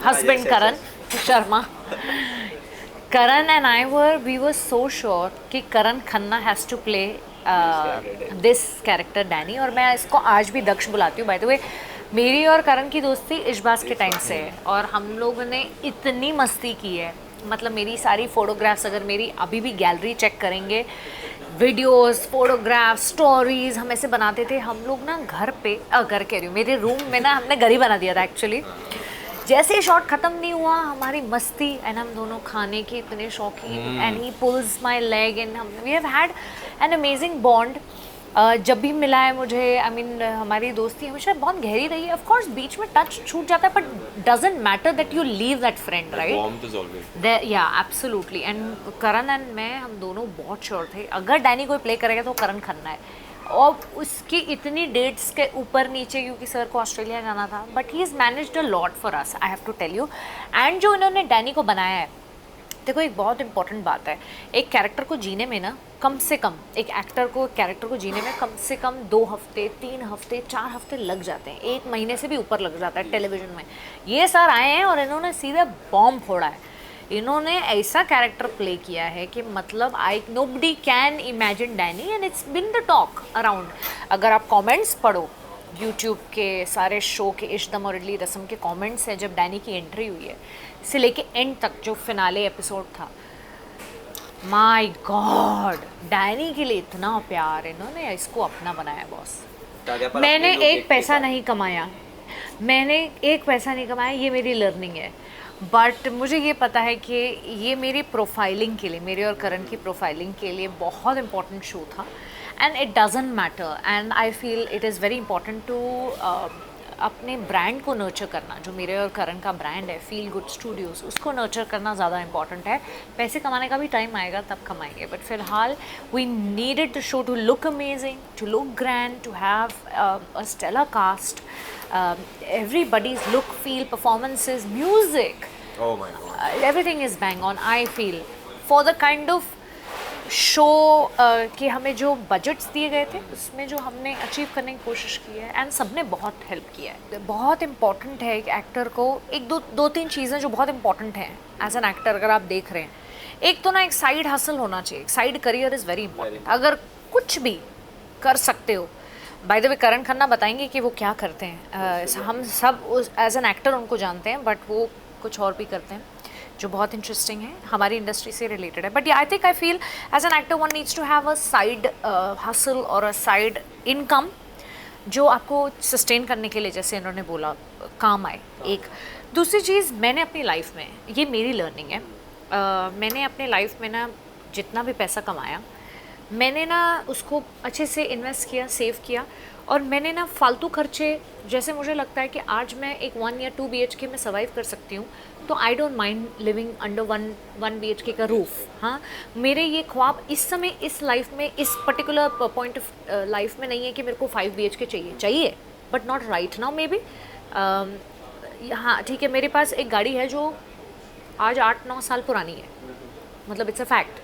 husband Karan Sharma. Karan and we were so sure कि Karan Khanna has to play this character Danny, और मैं इसको आज भी दक्ष बुलाती हूँ. By the way, मेरी और करण की दोस्ती इशबाज के टाइम से है और हम लोगों ने इतनी मस्ती की है. मतलब मेरी सारी फोटोग्राफ्स, अगर मेरी अभी भी गैलरी चेक करेंगे, वीडियोस, फोटोग्राफ्स, स्टोरीज हम ऐसे बनाते थे. हम लोग ना घर पे घर कह रही हूँ, मेरे रूम में ना हमने घर ही बना दिया था एक्चुअली. जैसे ही शॉट ख़त्म नहीं हुआ हमारी मस्ती, एंड हम दोनों खाने के इतने शौकीन, and he pulls my leg and we have had an amazing bond. जब भी मिला है मुझे, आई मीन हमारी दोस्ती हमेशा बहुत गहरी रही है. ऑफ कोर्स बीच में टच छूट जाता है, but doesn't matter that you leave that friend, right? या एब्सोल्युटली. एंड करण एंड मैं, हम दोनों बहुत श्योर थे अगर डैनी कोई प्ले करेगा तो करण खन्ना है. और उसकी इतनी डेट्स के ऊपर नीचे, क्योंकि सर को ऑस्ट्रेलिया जाना था, but he is managed a lot for us, I have to tell you. And जो इन्होंने डैनी को बनाया है, देखो एक बहुत इंपॉर्टेंट बात है, एक कैरेक्टर को जीने में ना कम से कम, एक एक्टर को कैरेक्टर को जीने में कम से कम 2 हफ्ते, 3 हफ्ते, 4 हफ्ते लग जाते हैं. 1 महीने से भी ऊपर लग जाता है टेलीविज़न में. ये सर आए हैं और इन्होंने सीधे बॉम्ब फोड़ा है. इन्होंने ऐसा कैरेक्टर प्ले किया है कि मतलब nobody can imagine Danny, and it's been the talk around. अगर आप कमेंट्स पढ़ो यूट्यूब के सारे शो के, इश्दम और इडली रसम के कमेंट्स हैं जब डैनी की एंट्री हुई है से लेके एंड तक, जो फिनाले एपिसोड था, माय गॉड, डैनी के लिए इतना प्यार. इन्होंने इसको अपना बनाया बॉस. मैंने एक पैसा नहीं कमाया, ये मेरी लर्निंग है. बट मुझे ये पता है कि ये मेरी प्रोफाइलिंग के लिए, मेरे और करण की प्रोफाइलिंग के लिए बहुत इंपॉर्टेंट शो था. And it doesn't matter, and I feel it is very important to अपने ब्रांड को नर्चर करना. जो मेरे और करण का ब्रांड है, फील गुड स्टूडियोज़, उसको नर्चर करना ज़्यादा इंपॉर्टेंट है. पैसे कमाने का भी टाइम आएगा तब कमाएंगे, बट फिलहाल we needed the show to look amazing, to look grand, to have a stellar cast, everybody's look, feel, performances, music. Oh my God. Everything is bang on, I feel. For the kind of show कि हमें जो budgets दिए गए थे उसमें जो हमने achieve करने की कोशिश की है, एंड सबने बहुत हेल्प किया है. बहुत इम्पॉर्टेंट है एक एक्टर को, एक दो तीन चीज़ें जो बहुत इम्पॉर्टेंट हैं एज एन एक्टर. अगर आप देख रहे हैं, एक तो ना एक साइड हसल होना चाहिए. Side career is very important. अगर कुछ भी कर सकते हो, बाय द वे करण खन्ना बताएंगे कि वो क्या करते हैं. हम सब एज एन एक्टर उनको जानते हैं, बट वो कुछ और भी करते हैं जो बहुत इंटरेस्टिंग है, हमारी इंडस्ट्री से रिलेटेड है. But I think I feel as an actor one needs to have a side hustle और अ साइड इनकम जो आपको सस्टेन करने के लिए, जैसे इन्होंने बोला, काम आए. एक दूसरी चीज़, मैंने अपनी लाइफ में, ये मेरी लर्निंग है, मैंने अपने लाइफ में ना जितना भी पैसा कमाया, मैंने ना उसको अच्छे से इन्वेस्ट किया, सेव किया, और मैंने ना फालतू खर्चे, जैसे मुझे लगता है कि आज मैं एक 1 या 2 BHK में सर्वाइव कर सकती हूँ, तो I don't mind living under 1 BHK का रूफ. हाँ, मेरे ये ख्वाब इस समय, इस लाइफ में, इस पर्टिकुलर पॉइंट ऑफ लाइफ में नहीं है कि मेरे को 5 BHK चाहिए, but not right now may be. हाँ ठीक है, मेरे पास एक गाड़ी है जो आज 8-9 साल पुरानी है, मतलब it's a fact.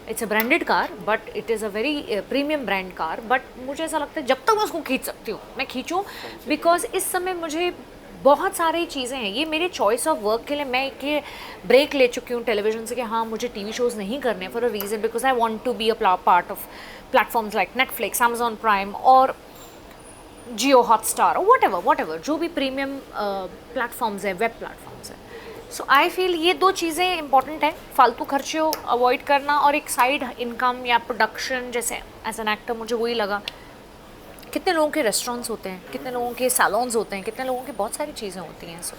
It's a branded car, but it is a very premium brand car. But मुझे ऐसा लगता है जब तक मैं उसको खींच सकती हूँ मैं खींचूँ, बिकॉज इस समय मुझे बहुत सारी चीज़ें हैं. ये मेरे चॉइस ऑफ वर्क के लिए मैं एक ब्रेक ले चुकी हूँ टेलीविज़न से कि हाँ मुझे टीवी शोज़ नहीं करने, for a reason, because I want to be a part of platforms like Netflix, Amazon Prime और जियो हॉटस्टार और वट एवर जो भी प्रीमियम प्लेटफॉर्म्स हैं, वेब प्लेटफॉर्म्स हैं. सो आई फील ये 2 चीज़ें इंपॉर्टेंट है, फालतू खर्चे अवॉइड करना और एक साइड इनकम या प्रोडक्शन. जैसे एज एन एक्टर मुझे वही लगा, कितने लोगों के रेस्टोरेंट्स होते हैं, कितने लोगों के सैलून्स होते हैं, कितने लोगों की बहुत सारी चीज़ें होती हैं. सो